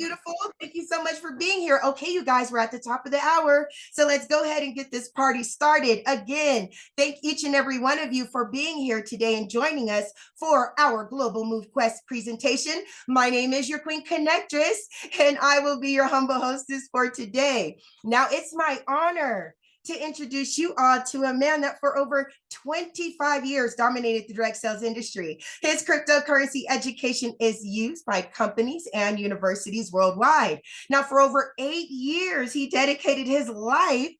beautiful. Thank you so much for being here. Okay, you guys, we're at the top of the hour. So let's go ahead and get this party started. Again, thank each and every one of you for being here today and joining us for our Global MoveQuest presentation. My name is your Queen Connectress, and I will be your humble hostess for today. Now, it's my honor to introduce you all to a man that for over 25 years dominated the direct sales industry. His cryptocurrency education is used by companies and universities worldwide. Now, for over 8 years, he dedicated his life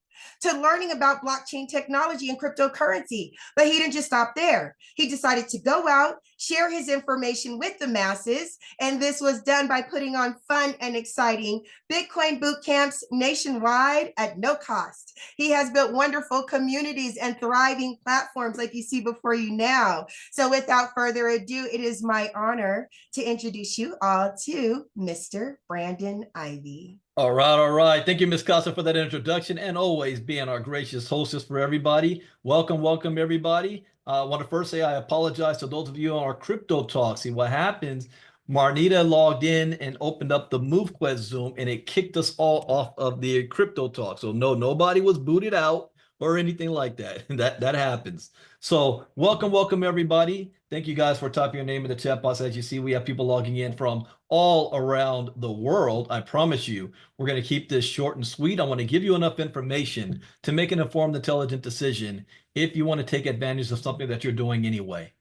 to learning about blockchain technology and cryptocurrency. But he didn't just stop there. He decided to go out, share his information with the masses, and this was done by putting on fun and exciting Bitcoin boot camps nationwide at no cost. He has built wonderful communities and thriving platforms like you see before you now. So without further ado, it is my honor to introduce you all to Mr. Brandon Ivey. All right. Thank you, Ms. Casa, for that introduction, and always being our gracious hostess for everybody. Welcome, everybody. I want to first say I apologize to those of you on our crypto talk. See what happens, Marnita logged in and opened up the MoveQuest Zoom, and it kicked us all off of the crypto talk. So no, nobody was booted out or anything like that. That happens. So welcome, everybody. Thank you guys for typing your name in the chat box. As you see, we have people logging in from all around the world. I promise you, we're going to keep this short and sweet. I want to give you enough information to make an informed, intelligent decision if you want to take advantage of something that you're doing anyway.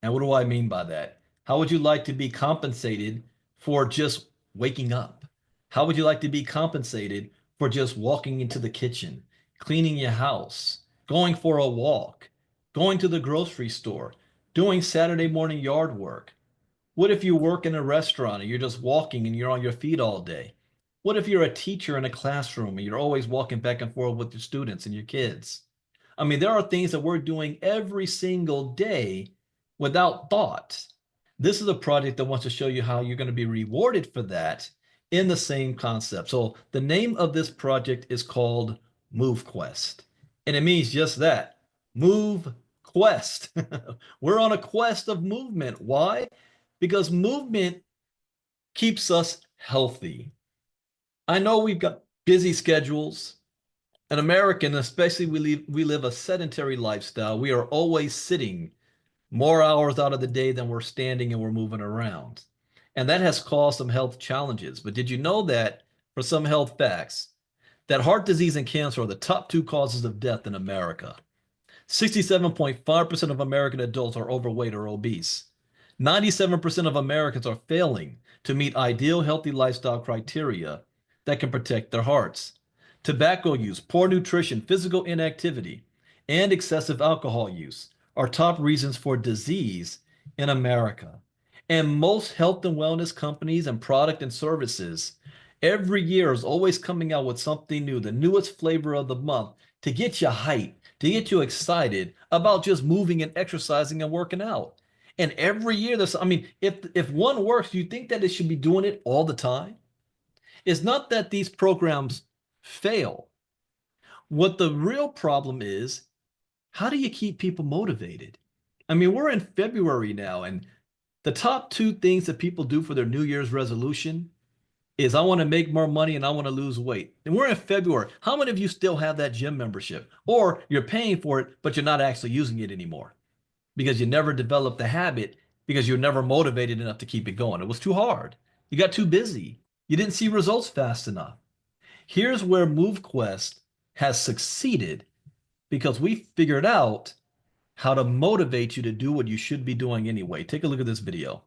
And what do I mean by that? How would you like to be compensated for just waking up? How would you like to be compensated for just walking into the kitchen, cleaning your house, going for a walk, going to the grocery store, doing Saturday morning yard work? What if you work in a restaurant and you're just walking and you're on your feet all day? What if you're a teacher in a classroom and you're always walking back and forth with your students and your kids? I mean, there are things that we're doing every single day without thought. This is a project that wants to show you how you're going to be rewarded for that in the same concept. So the name of this project is called MoveQuest, and it means just that, move quest. We're on a quest of movement. Why? Because movement keeps us healthy. I know we've got busy schedules. An American, especially, we live a sedentary lifestyle. We are always sitting more hours out of the day than we're standing and we're moving around. And that has caused some health challenges. But did you know that, for some health facts, that heart disease and cancer are the top 2 causes of death in America? 67.5% of American adults are overweight or obese. 97% of Americans are failing to meet ideal healthy lifestyle criteria that can protect their hearts. Tobacco use, poor nutrition, physical inactivity, and excessive alcohol use are top reasons for disease in America. And most health and wellness companies and product and services every year is always coming out with something new, the newest flavor of the month, to get you hyped, to get you excited about just moving and exercising and working out. And every year if one works, you think that it should be doing it all the time? It's not that these programs fail. What the real problem is, how do you keep people motivated? I mean, we're in February now, and the top 2 things that people do for their New Year's resolution is, I want to make more money and I want to lose weight. And we're in February. How many of you still have that gym membership? Or you're paying for it, but you're not actually using it anymore because you never developed the habit, because you're never motivated enough to keep it going. It was too hard. You got too busy. You didn't see results fast enough. Here's where MoveQuest has succeeded, because we figured out how to motivate you to do what you should be doing anyway. Take a look at this video.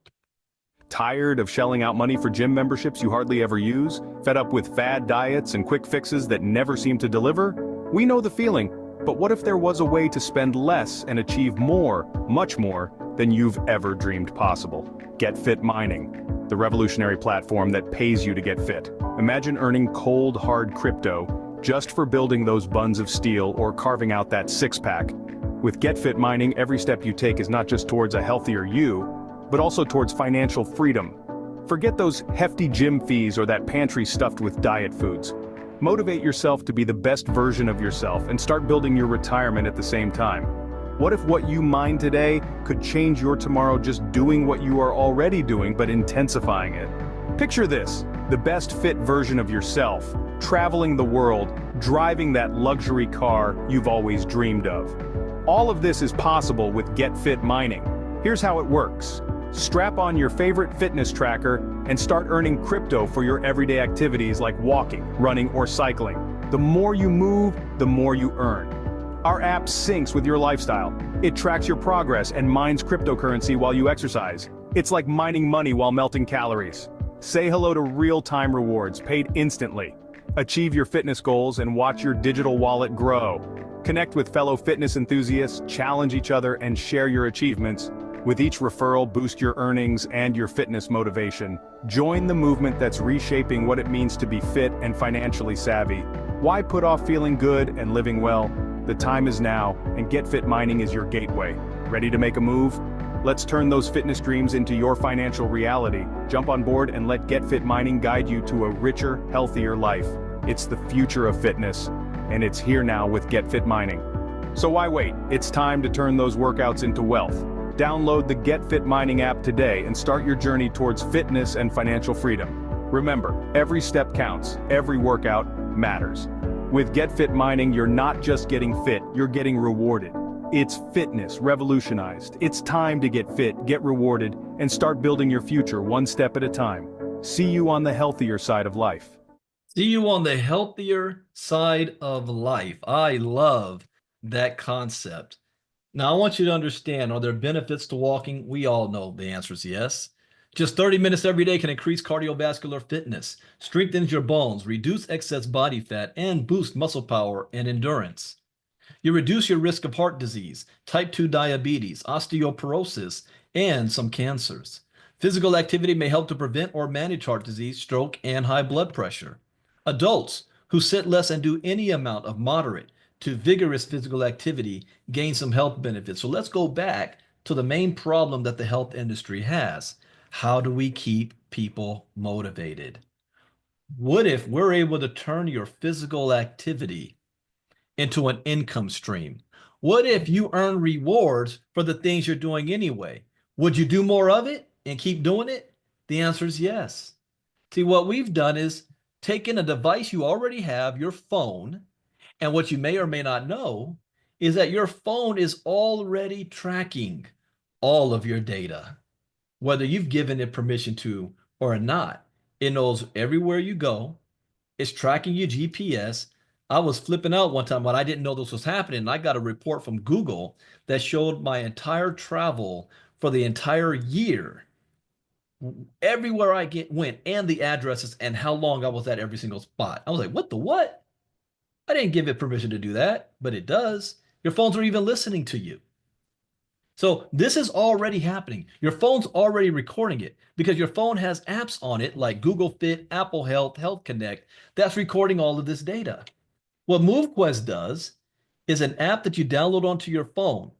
Tired of shelling out money for gym memberships you hardly ever use? Fed up with fad diets and quick fixes that never seem to deliver? We know the feeling, but what if there was a way to spend less and achieve more, much more, than you've ever dreamed possible? Get Fit Mining, the revolutionary platform that pays you to get fit. Imagine earning cold, hard crypto just for building those buns of steel or carving out that six-pack. With Get Fit Mining, every step you take is not just towards a healthier you, but also towards financial freedom. Forget those hefty gym fees or that pantry stuffed with diet foods. Motivate yourself to be the best version of yourself and start building your retirement at the same time. What if what you mine today could change your tomorrow just doing what you are already doing but intensifying it? Picture this. the best fit version of yourself, traveling the world, driving that luxury car you've always dreamed of. All of this is possible with Get Fit Mining. Here's how it works. Strap on your favorite fitness tracker and start earning crypto for your everyday activities like walking, running, or cycling. The more you move, the more you earn. Our app syncs with your lifestyle. It tracks your progress and mines cryptocurrency while you exercise. It's like mining money while melting calories. Say hello to real-time rewards paid instantly. Achieve your fitness goals and watch your digital wallet grow. Connect with fellow fitness enthusiasts, challenge each other, and share your achievements. With each referral, boost your earnings and your fitness motivation. Join the movement that's reshaping what it means to be fit and financially savvy. Why put off feeling good and living well? The time is now, and Get Fit Mining is your gateway. Ready to make a move? Let's turn those fitness dreams into your financial reality. Jump on board and let Get Fit Mining guide you to a richer, healthier life. It's the future of fitness, and it's here now with Get Fit Mining. So why wait? It's time to turn those workouts into wealth. Download the Get Fit Mining app today and start your journey towards fitness and financial freedom. Remember, every step counts, every workout matters. With Get Fit Mining, you're not just getting fit, you're getting rewarded. It's fitness revolutionized. It's time to get fit, get rewarded, and start building your future one step at a time. See you on the healthier side of life. See you on the healthier side of life. I love that concept. Now, I want you to understand, are there benefits to walking? We all know the answer is yes. Just 30 minutes every day can increase cardiovascular fitness, strengthens your bones, reduce excess body fat, and boost muscle power and endurance. You reduce your risk of heart disease, type 2 diabetes, osteoporosis, and some cancers. Physical activity may help to prevent or manage heart disease, stroke, and high blood pressure. Adults who sit less and do any amount of moderate to vigorous physical activity gain some health benefits. So let's go back to the main problem that the health industry has. How do we keep people motivated? What if we're able to turn your physical activity into an income stream? What if you earn rewards for the things you're doing anyway? Would you do more of it and keep doing it? The answer is yes. See, what we've done is taken a device you already have, your phone, and what you may or may not know is that your phone is already tracking all of your data, whether you've given it permission to or not. It knows everywhere you go. It's tracking your GPS. I was flipping out one time when I didn't know this was happening. I got a report from Google that showed my entire travel for the entire year, everywhere I went, and the addresses and how long I was at every single spot. I was like, what the what? I didn't give it permission to do that, but it does. Your phones are even listening to you. So this is already happening. Your phone's already recording it because your phone has apps on it like Google Fit, Apple Health, Health Connect, that's recording all of this data. What MoveQuest does is an app that you download onto your phone.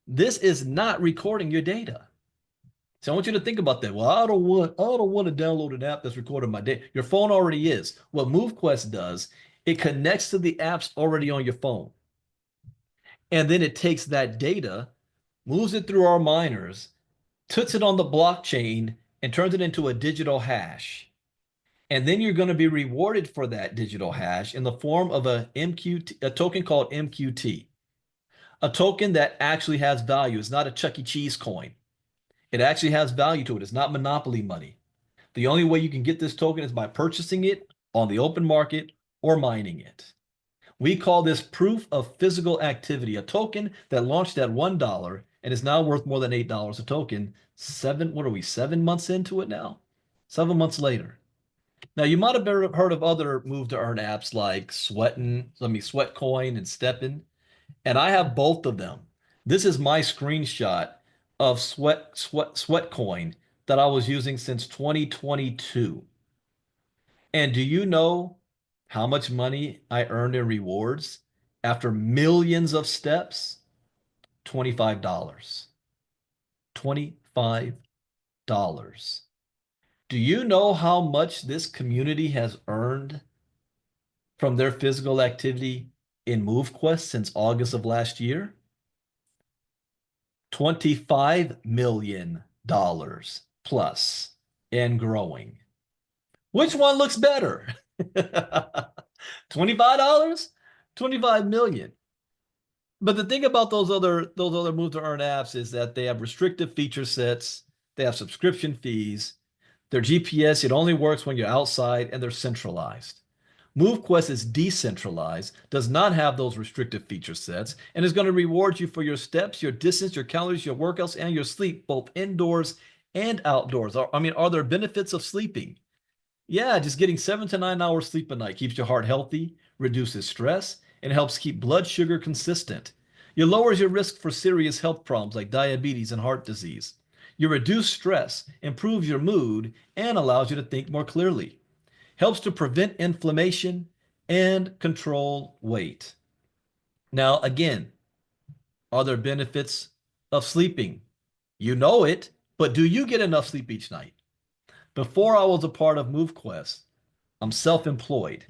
This is not recording your data. So I want you to think about that. Well, I don't want to download an app that's recording my data. Your phone already is. What MoveQuest does, it connects to the apps already on your phone. And then it takes that data, moves it through our miners, puts it on the blockchain, and turns it into a digital hash. And then you're going to be rewarded for that digital hash in the form of a token called MQT, a token that actually has value. It's not a Chuck E. Cheese coin. It actually has value to it. It's not monopoly money. The only way you can get this token is by purchasing it on the open market or mining it. We call this proof of physical activity, a token that launched at $1 and is now worth more than $8 a token. 7 months into it now? 7 months later. Now, you might have heard of other move to earn apps like Sweatcoin and Steppen, and I have both of them. This is my screenshot of Sweatcoin that I was using since 2022. And do you know how much money I earned in rewards after millions of steps? $25. $25. Do you know how much this community has earned from their physical activity in MoveQuest since August of last year? $25 million plus and growing. Which one looks better? $25? 25 million. But the thing about those other move to earn apps is that they have restrictive feature sets, they have subscription fees, their GPS, it only works when you're outside, and they're centralized. MoveQuest is decentralized, does not have those restrictive feature sets, and is going to reward you for your steps, your distance, your calories, your workouts, and your sleep, both indoors and outdoors. I mean, are there benefits of sleeping? Yeah, just getting 7 to 9 hours sleep a night keeps your heart healthy, reduces stress, and helps keep blood sugar consistent. You lowers your risk for serious health problems like diabetes and heart disease. You reduce stress, improves your mood, and allows you to think more clearly. Helps to prevent inflammation and control weight. Now, again, are there benefits of sleeping? You know it, but do you get enough sleep each night? Before I was a part of MoveQuest, I'm self-employed.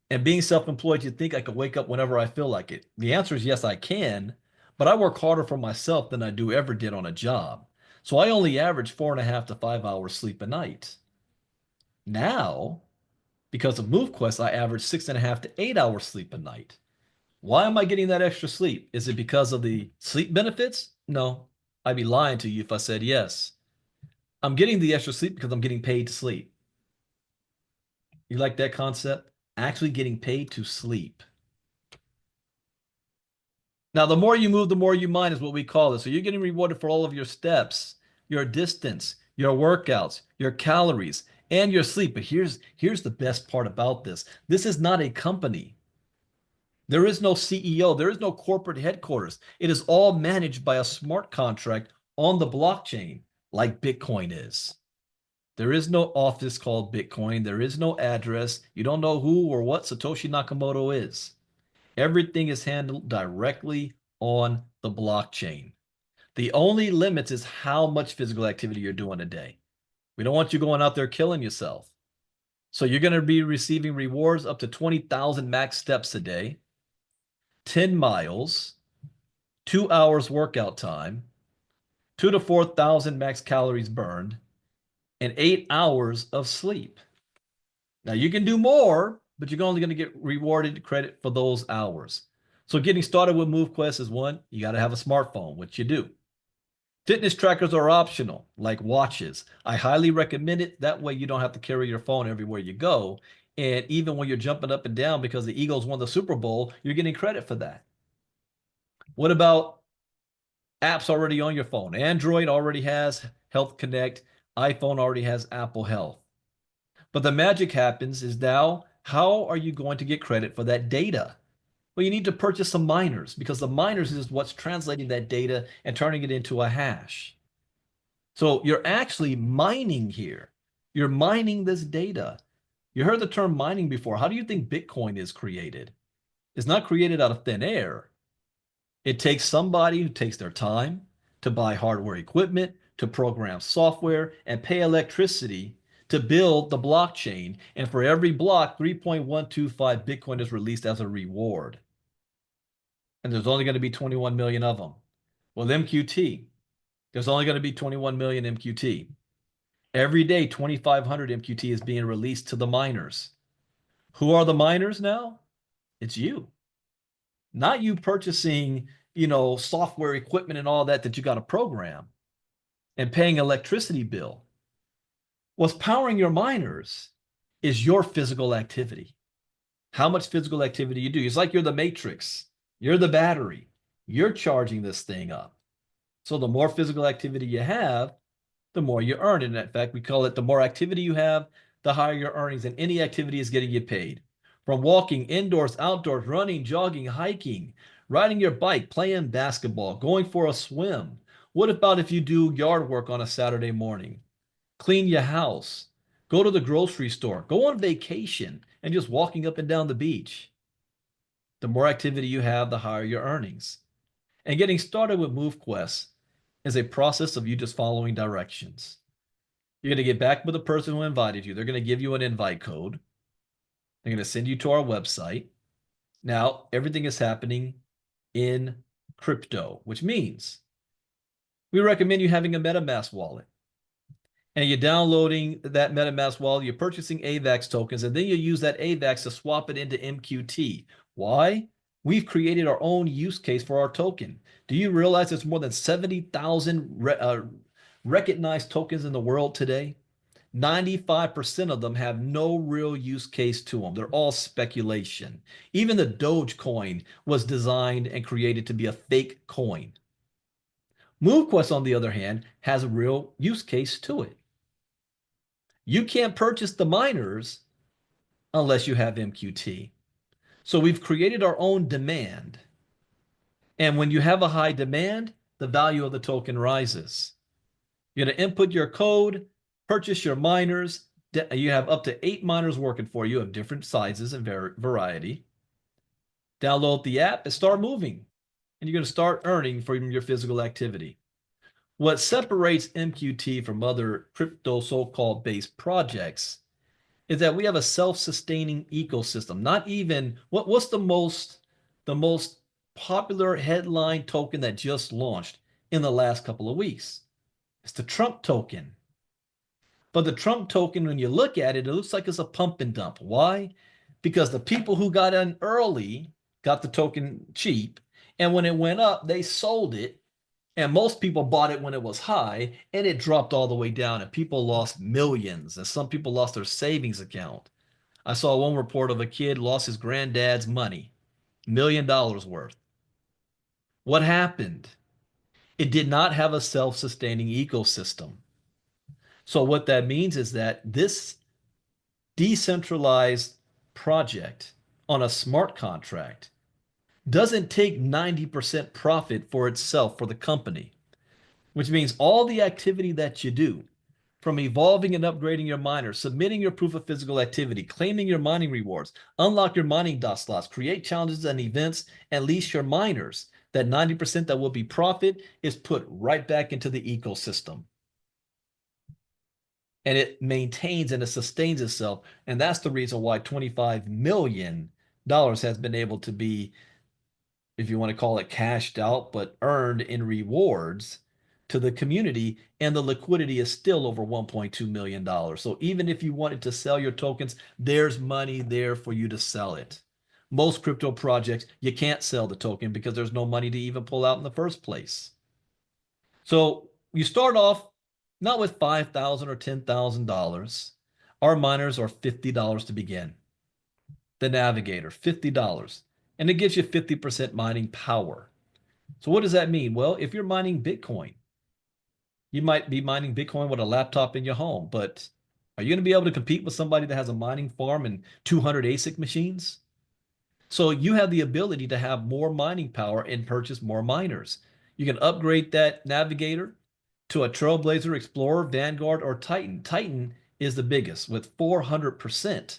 And being self-employed, you'd think I could wake up whenever I feel like it. The answer is yes, I can, but I work harder for myself than I do ever did on a job. So I only average 4.5 to 5 hours sleep a night. Now, because of MoveQuest, I average 6.5 to 8 hours sleep a night. Why am I getting that extra sleep? Is it because of the sleep benefits? No, I'd be lying to you if I said yes. I'm getting the extra sleep because I'm getting paid to sleep. You like that concept? Actually getting paid to sleep. Now, the more you move, the more you mine is what we call it. So you're getting rewarded for all of your steps, your distance, your workouts, your calories, and your sleep. But here's the best part about this. This is not a company. There is no CEO. There is no corporate headquarters. It is all managed by a smart contract on the blockchain, like Bitcoin is. There is no office called Bitcoin. There is no address. You don't know who or what Satoshi Nakamoto is. Everything is handled directly on the blockchain. The only limit is how much physical activity you're doing a day. We don't want you going out there killing yourself. So you're going to be receiving rewards up to 20,000 max steps a day, 10 miles, 2 hours workout time, 2 to 4,000 max calories burned, and 8 hours of sleep. Now you can do more, but you're only going to get rewarded credit for those hours. So getting started with MoveQuest is one, you got to have a smartphone, which you do. Fitness trackers are optional, like watches. I highly recommend it. That way you don't have to carry your phone everywhere you go. And even when you're jumping up and down because the Eagles won the Super Bowl, you're getting credit for that. What about apps already on your phone? Android already has Health Connect. iPhone already has Apple Health. But the magic happens is now, how are you going to get credit for that data? Well, you need to purchase some miners because the miners is what's translating that data and turning it into a hash. So you're actually mining here. You're mining this data. You heard the term mining before. How do you think Bitcoin is created? It's not created out of thin air. It takes somebody who takes their time to buy hardware equipment, to program software, and pay electricity to build the blockchain. And for every block, 3.125 Bitcoin is released as a reward. And there's only going to be 21 million of them. Well, MQT, there's only going to be 21 million MQT. Every day, 2,500 MQT is being released to the miners. Who are the miners now? It's you. Not you purchasing, software equipment and all that you got to program and paying electricity bill. What's powering your miners is your physical activity. How much physical activity you do. It's like you're the matrix. You're the battery. You're charging this thing up. So the more physical activity you have, the more you earn. And in fact, we call it the more activity you have, the higher your earnings. And any activity is getting you paid. From walking indoors, outdoors, running, jogging, hiking, riding your bike, playing basketball, going for a swim. What about if you do yard work on a Saturday morning? Clean your house, go to the grocery store, go on vacation, and just walking up and down the beach. The more activity you have, the higher your earnings. And getting started with MoveQuest is a process of you just following directions. You're going to get back with the person who invited you. They're going to give you an invite code. They're going to send you to our website. Now, everything is happening in crypto, which means we recommend you having a MetaMask wallet. and you're downloading that MetaMask wallet, you're purchasing AVAX tokens, and then you use that AVAX to swap it into MQT. Why? We've created our own use case for our token. Do you realize there's more than 70,000 recognized tokens in the world today? 95% of them have no real use case to them. They're all speculation. Even the Dogecoin was designed and created to be a fake coin. MoveQuest, on the other hand, has a real use case to it. You can't purchase the miners unless you have MQT. So we've created our own demand. And when you have a high demand, the value of the token rises. You're going to input your code, purchase your miners. You have up to 8 miners working for you of different sizes and variety. Download the app and start moving. And you're going to start earning from your physical activity. What separates MQT from other crypto so-called based projects is that we have a self-sustaining ecosystem. Not even what's the most popular headline token that just launched in the last couple of weeks? It's the Trump token. But the Trump token, when you look at it, it looks like it's a pump and dump. Why? Because the people who got in early got the token cheap, and when it went up, they sold it. And most people bought it when it was high, and it dropped all the way down, and people lost millions, and some people lost their savings account. I saw one report of a kid lost his granddad's money, $1 million worth. What happened? It did not have a self-sustaining ecosystem. So what that means is that this decentralized project on a smart contract doesn't take 90% profit for itself, for the company, which means all the activity that you do, from evolving and upgrading your miner, submitting your proof of physical activity, claiming your mining rewards, unlock your mining dot slots, create challenges and events, and lease your miners, that 90% that will be profit is put right back into the ecosystem. And it maintains and it sustains itself. And that's the reason why $25 million has been able to be, if you want to call it cashed out, but earned in rewards to the community, and the liquidity is still over $1.2 million. So even if you wanted to sell your tokens, there's money there for you to sell it. Most crypto projects, you can't sell the token because there's no money to even pull out in the first place. So you start off not with $5,000 or $10,000. Our miners are $50 to begin. The Navigator, $50. And it gives you 50% mining power. So what does that mean? Well, if you're mining Bitcoin, you might be mining Bitcoin with a laptop in your home, but are you going to be able to compete with somebody that has a mining farm and 200 ASIC machines? So you have the ability to have more mining power and purchase more miners. You can upgrade that Navigator to a Trailblazer, Explorer, Vanguard, or Titan. Titan is the biggest with 400%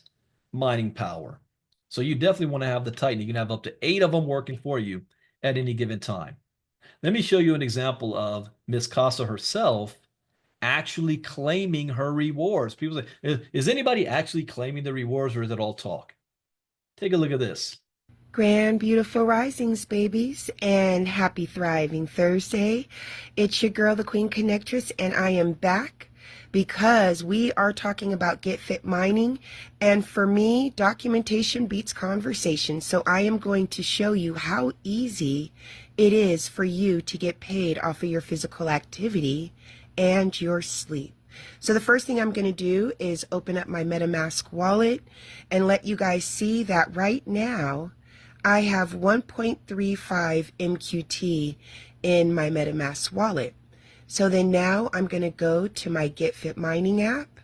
mining power. So you definitely want to have the Titan. You can have up to 8 of them working for you at any given time. Let me show you an example of Miss Casa herself actually claiming her rewards. People say, is anybody actually claiming the rewards, or is it all talk? Take a look at this. Grand, beautiful risings, babies, and happy thriving Thursday. It's your girl, the Queen Connectress, and I am back because we are talking about Get Fit Mining. And for me, documentation beats conversation. So I am going to show you how easy it is for you to get paid off of your physical activity and your sleep. So the first thing I'm going to do is open up my MetaMask wallet and let you guys see that right now I have 1.35 MQT in my MetaMask wallet. So then now I'm going to go to my Get Fit Mining app.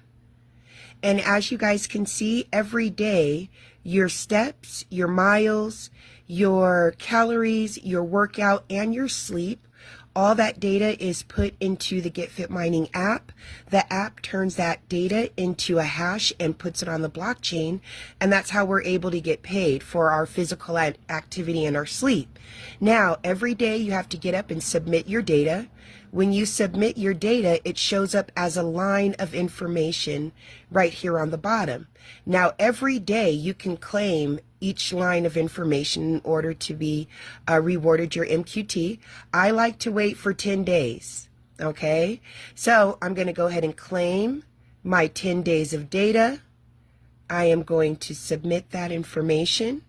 And as you guys can see, every day, your steps, your miles, your calories, your workout, and your sleep, all that data is put into the Get Fit Mining app. The app turns that data into a hash and puts it on the blockchain, and that's how we're able to get paid for our physical activity and our sleep. Now, every day you have to get up and submit your data. When you submit your data, it shows up as a line of information right here on the bottom. Now, every day you can claim each line of information in order to be rewarded your MQT. I like to wait for 10 days. Okay, so I'm going to go ahead and claim my 10 days of data. I am going to submit that information.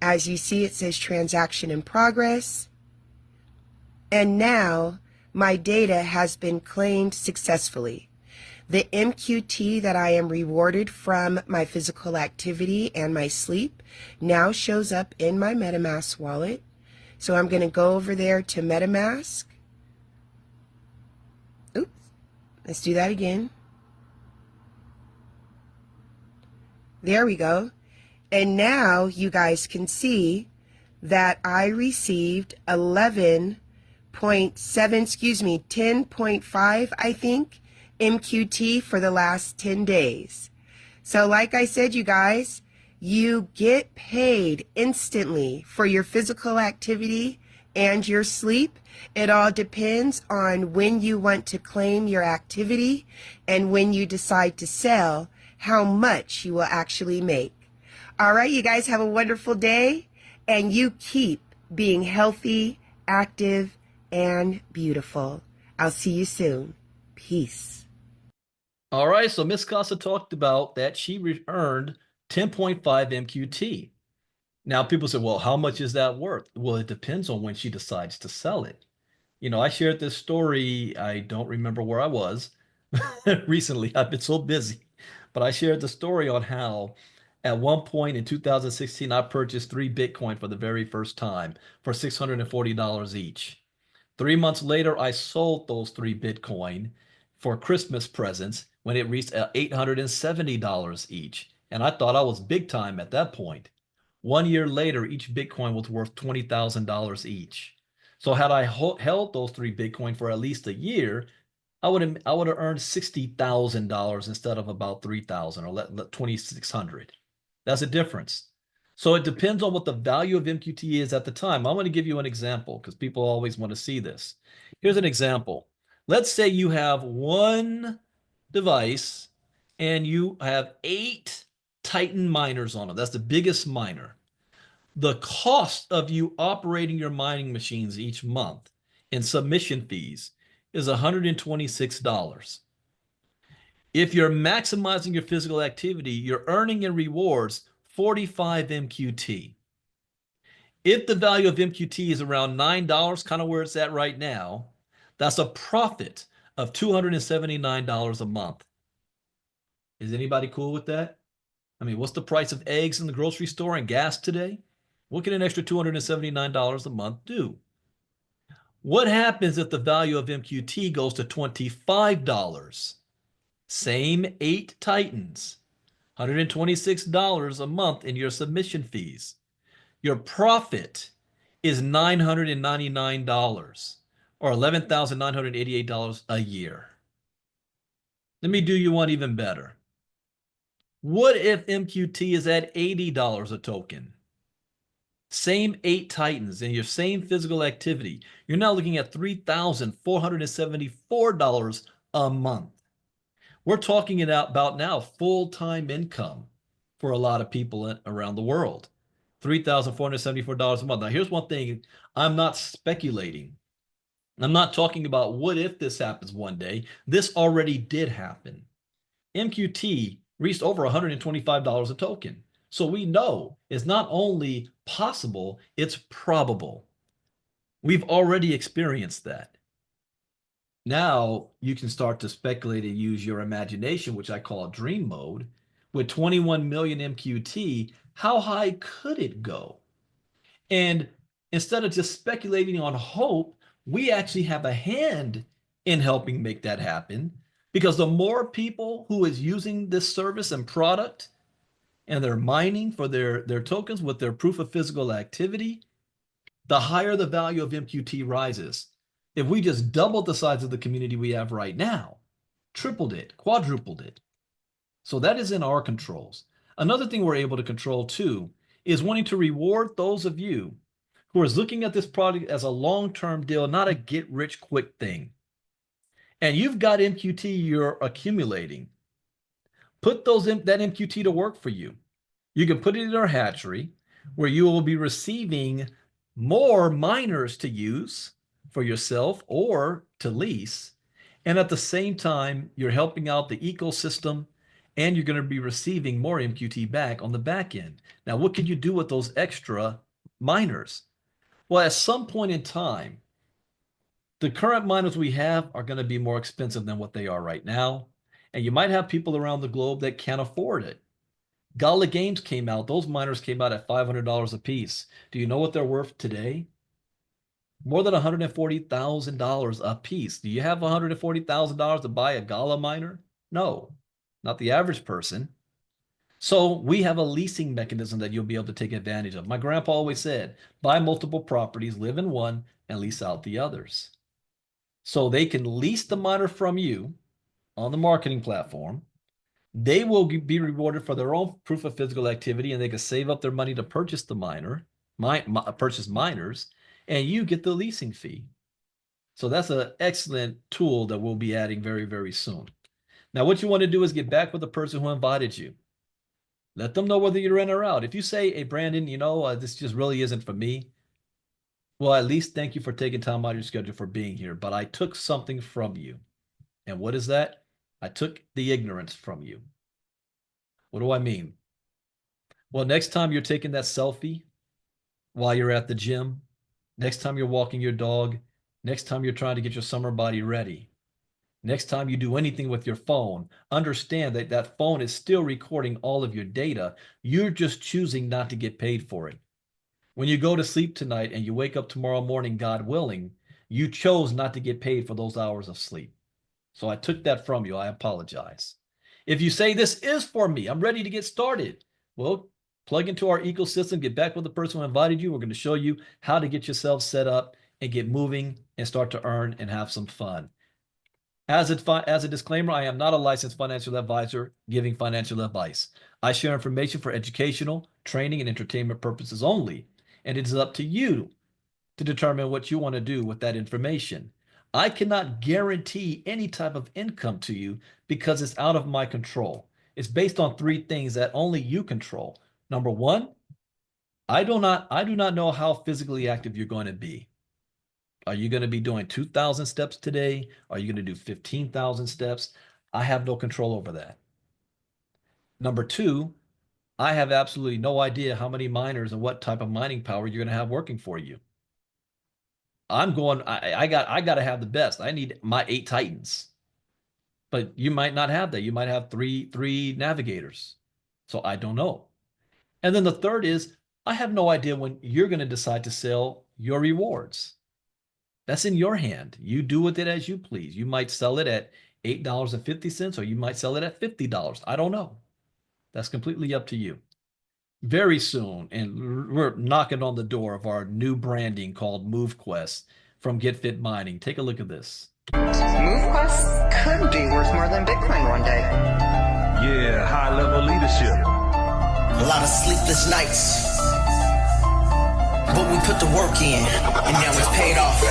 As you see, it says transaction in progress. And now my data has been claimed successfully. The MQT that I am rewarded from my physical activity and my sleep now shows up in my MetaMask wallet. So I'm going to go over there to MetaMask. Oops, let's do that again. There we go. And now you guys can see that I received 10.5, I think, MQT for the last 10 days. So like I said, you guys, you get paid instantly for your physical activity and your sleep. It all depends on when you want to claim your activity and when you decide to sell, how much you will actually make. All right, you guys have a wonderful day, and you keep being healthy, active, and beautiful. I'll see you soon. Peace. All right, so Miss Casa talked about that she earned 10.5 MQT. Now people say, well, how much is that worth? Well, it depends on when she decides to sell it. You know, I shared this story, I don't remember where I was recently. I've been so busy, but I shared the story on how at one point in 2016, I purchased 3 Bitcoin for the very first time for $640 each. 3 months later, I sold those 3 Bitcoin for Christmas presents when it reached $870 each. And I thought I was big time at that point. 1 year later, each Bitcoin was worth $20,000 each. So had I held those 3 Bitcoin for at least a year, I would have earned $60,000 instead of about 3,000 or 2,600. That's a difference. So it depends on what the value of MQT is at the time. I'm going to give you an example because people always want to see this. Here's an example. Let's say you have one device and you have 8 Titan miners on it. That's the biggest miner. The cost of you operating your mining machines each month in submission fees is $126. If you're maximizing your physical activity, you're earning in rewards 45 MQT. If the value of MQT is around $9, kind of where it's at right now, that's a profit of $279 a month. Is anybody cool with that? I mean, what's the price of eggs in the grocery store and gas today? What can an extra $279 a month do? What happens if the value of MQT goes to $25? Same 8 Titans, $126 a month in your submission fees. Your profit is $999 or $11,988 a year. Let me do you one even better. What if MQT is at $80 a token? Same 8 Titans and your same physical activity. You're now looking at $3,474 a month. We're talking about now full-time income for a lot of people around the world. $3,474 a month. Now, here's one thing. I'm not speculating. I'm not talking about what if this happens one day. This already did happen. MQT reached over $125 a token. So we know it's not only possible, it's probable. We've already experienced that. Now you can start to speculate and use your imagination, which I call dream mode. With 21 million MQT, how high could it go? And instead of just speculating on hope, we actually have a hand in helping make that happen, because the more people who is using this service and product and they're mining for their tokens with their proof of physical activity, the higher the value of MQT rises. If we just doubled the size of the community we have right now, tripled it, quadrupled it. So that is in our controls. Another thing we're able to control too is wanting to reward those of you who is looking at this product as a long-term deal, not a get-rich-quick thing. And you've got MQT you're accumulating. Put that MQT to work for you. You can put it in our hatchery where you will be receiving more miners to use for yourself or to lease. And at the same time, you're helping out the ecosystem and you're going to be receiving more MQT back on the back end. Now, what can you do with those extra miners? Well, at some point in time, the current miners we have are going to be more expensive than what they are right now. And you might have people around the globe that can't afford it. Gala Games came out. Those miners came out at $500 a piece. Do you know what they're worth today? More than $140,000 a piece. Do you have $140,000 to buy a Gala miner? No, not the average person. So we have a leasing mechanism that you'll be able to take advantage of. My grandpa always said, buy multiple properties, live in one, and lease out the others. So they can lease the miner from you on the marketing platform. They will be rewarded for their own proof of physical activity, and they can save up their money to purchase the purchase miners, and you get the leasing fee. So that's an excellent tool that we'll be adding very, very soon. Now, what you want to do is get back with the person who invited you. Let them know whether you're in or out. If you say, hey, Brandon, this just really isn't for me, well, at least thank you for taking time out of your schedule for being here. But I took something from you. And what is that? I took the ignorance from you. What do I mean? Well, next time you're taking that selfie while you're at the gym, next time you're walking your dog, next time you're trying to get your summer body ready, next time you do anything with your phone, understand that that phone is still recording all of your data. You're just choosing not to get paid for it. When you go to sleep tonight and you wake up tomorrow morning, God willing, you chose not to get paid for those hours of sleep. So I took that from you. I apologize. If you say this is for me, I'm ready to get started. Well, plug into our ecosystem, get back with the person who invited you. We're going to show you how to get yourself set up and get moving and start to earn and have some fun. As a disclaimer, I am not a licensed financial advisor giving financial advice. I share information for educational, training, and entertainment purposes only, and it is up to you to determine what you want to do with that information. I cannot guarantee any type of income to you because it's out of my control. It's based on three things that only you control. Number one, I do not know how physically active you're going to be. Are you going to be doing 2,000 steps today? Are you going to do 15,000 steps? I have no control over that. Number two, I have absolutely no idea how many miners and what type of mining power you're going to have working for you. I got to have the best. I need my 8 Titans. But you might not have that. You might have three navigators. So I don't know. And then the third is, I have no idea when you're going to decide to sell your rewards. That's in your hand. You do with it as you please. You might sell it at $8.50 or you might sell it at $50. I don't know. That's completely up to you. Very soon, and we're knocking on the door of our new branding called MoveQuest from Get Fit Mining. Take a look at this. MoveQuest could be worth more than Bitcoin one day. Yeah, high-level leadership. A lot of sleepless nights, but we put the work in, and now it's paid off.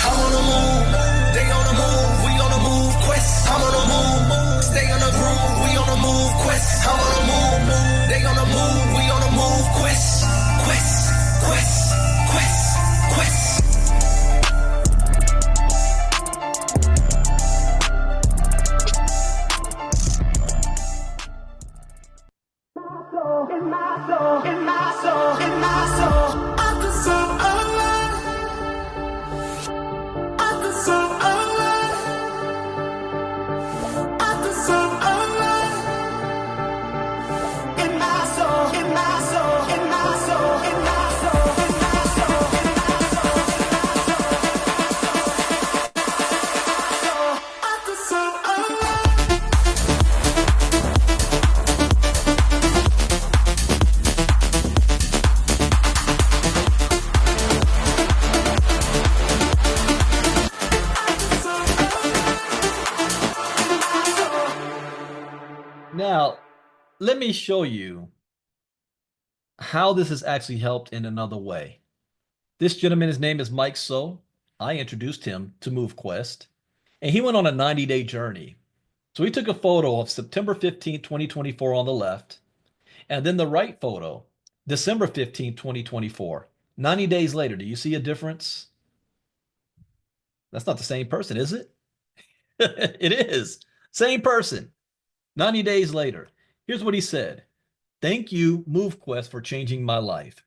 I'm on the move, they on the move, we on the move quest. I'm on the move, stay on the groove, we on the move quest. I'm on the move, they on the move, we on the move quest. Quest, quest, quest, quest. In my soul, in my soul, in my soul, I could sing alive. I could sing alive. I could sing alive. In my soul, in my soul, in my soul, in my soul, in my soul, in my soul, I could sing alive. Now, let me show you how this has actually helped in another way. This gentleman, his name is Mike So. I introduced him to MoveQuest, and he went on a 90-day journey. So he took a photo of September 15, 2024 on the left, and then the right photo, December 15, 2024. 90 days later, do you see a difference? That's not the same person, is it? It is. Same person. 90 days later. Here's what he said. Thank you, MoveQuest, for changing my life.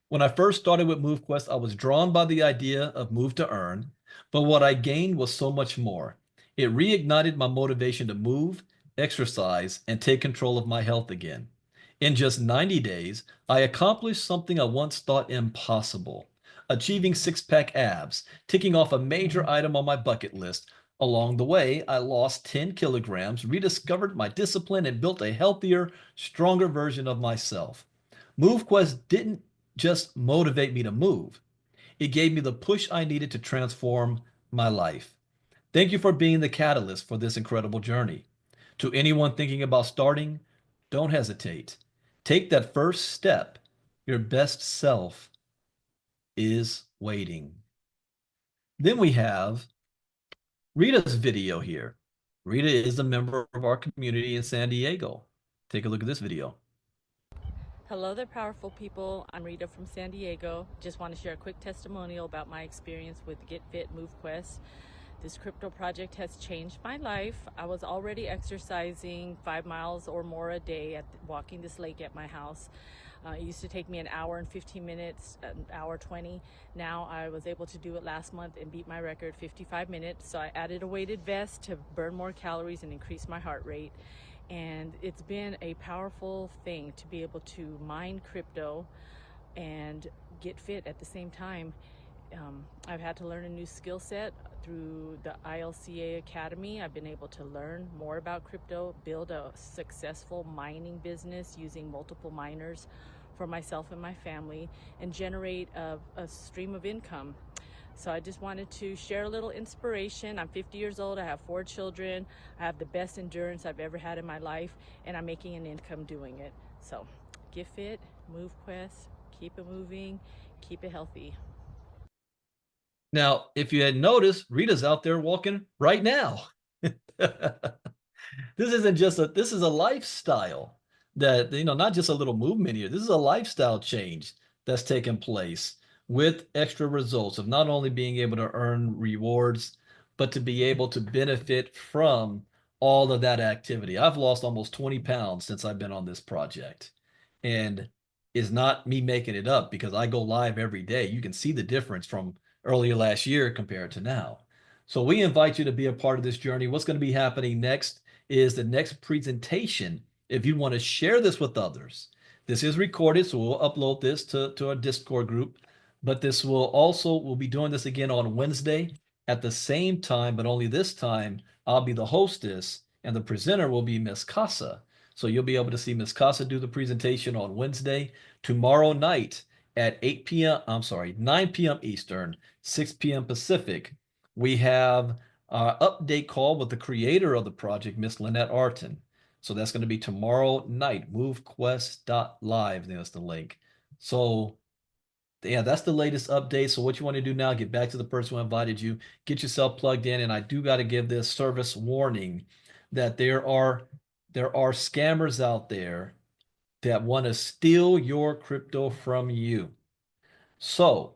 When I first started with MoveQuest, I was drawn by the idea of move to earn, but what I gained was so much more. It reignited my motivation to move, exercise, and take control of my health again. In just 90 days, I accomplished something I once thought impossible, achieving six-pack abs, ticking off a major item on my bucket list. Along the way, I lost 10 kilograms, rediscovered my discipline, and built a healthier, stronger version of myself. MoveQuest didn't just motivate me to move. It gave me the push I needed to transform my life. Thank you for being the catalyst for this incredible journey. To anyone thinking about starting, don't hesitate. Take that first step. Your best self is waiting. Then we have Rita's video here. Rita is a member of our community in San Diego. Take a look at this video. Hello there, powerful people. I'm Rita from San Diego. Just want to share a quick testimonial about my experience with Get Fit MoveQuest. This crypto project has changed my life. I was already exercising 5 miles or more a day walking this lake at my house. It used to take me an hour and 15 minutes, an hour 20. Now I was able to do it last month and beat my record, 55 minutes. So I added a weighted vest to burn more calories and increase my heart rate. And it's been a powerful thing to be able to mine crypto and get fit at the same time. I've had to learn a new skill set through the ILCA Academy. I've been able to learn more about crypto, build a successful mining business using multiple miners for myself and my family, and generate a stream of income. So I just wanted to share a little inspiration. I'm 50 years old, I have 4 children, I have the best endurance I've ever had in my life, and I'm making an income doing it. So get fit, MoveQuest, keep it moving, keep it healthy. Now, if you had noticed, Rita's out there walking right now. This isn't just this is a lifestyle that, not just a little movement here. This is a lifestyle change that's taken place with extra results of not only being able to earn rewards, but to be able to benefit from all of that activity. I've lost almost 20 pounds since I've been on this project. And it's not me making it up because I go live every day. You can see the difference from earlier last year compared to now. So we invite you to be a part of this journey. What's going to be happening next is the next presentation. If you want to share this with others, this is recorded, so we'll upload this to our Discord group. But we'll be doing this again on Wednesday at the same time, but only this time I'll be the hostess and the presenter will be Miss Casa. So you'll be able to see Miss Casa do the presentation on Wednesday. Tomorrow night at 8 p.m., 9 p.m. Eastern, 6 p.m. Pacific, we have our update call with the creator of the project, Miss Lynette Arton. So that's going to be tomorrow night, movequest.live. There's the link. So yeah, that's the latest update. So what you want to do now, get back to the person who invited you, get yourself plugged in. And I do got to give this service warning that there are scammers out there that want to steal your crypto from you. So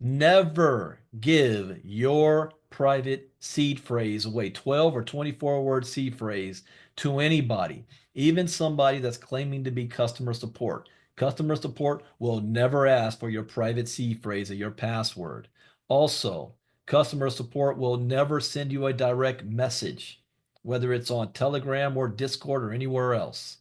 never give your private seed phrase away, 12 or 24 word seed phrase, to anybody, even somebody that's claiming to be customer support. Customer support will never ask for your private seed phrase or your password. Also, customer support will never send you a direct message, whether it's on Telegram or Discord or anywhere else.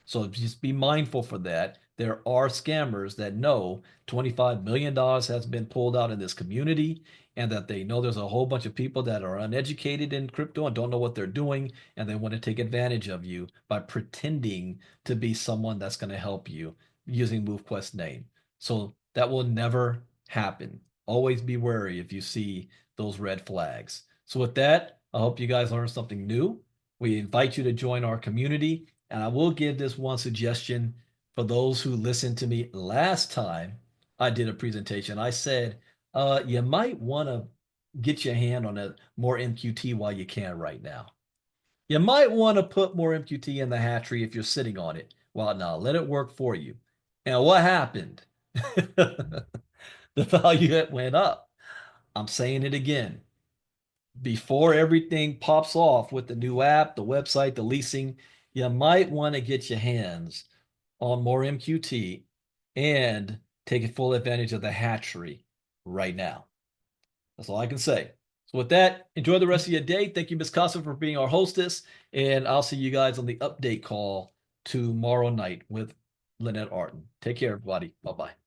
So just be mindful for that. There are scammers that know $25 million has been pulled out in this community, and that they know there's a whole bunch of people that are uneducated in crypto and don't know what they're doing, and they want to take advantage of you by pretending to be someone that's going to help you using MoveQuest name. So that will never happen. Always be wary if you see those red flags. So with that, I hope you guys learned something new. We invite you to join our community. And I will give this one suggestion for those who listened to me last time I did a presentation. I said, you might want to get your hand on a more MQT while you can right now. You might want to put more MQT in the hatchery if you're sitting on it. Well, now let it work for you. And what happened? The value that went up. I'm saying it again. before everything pops off with the new app, the website, the leasing, you might want to get your hands on more MQT and take full advantage of the hatchery right now. That's all I can say. So with that, enjoy the rest of your day. Thank you, Ms. Casa, for being our hostess. And I'll see you guys on the update call tomorrow night with Lynette Arden. Take care, everybody. Bye-bye.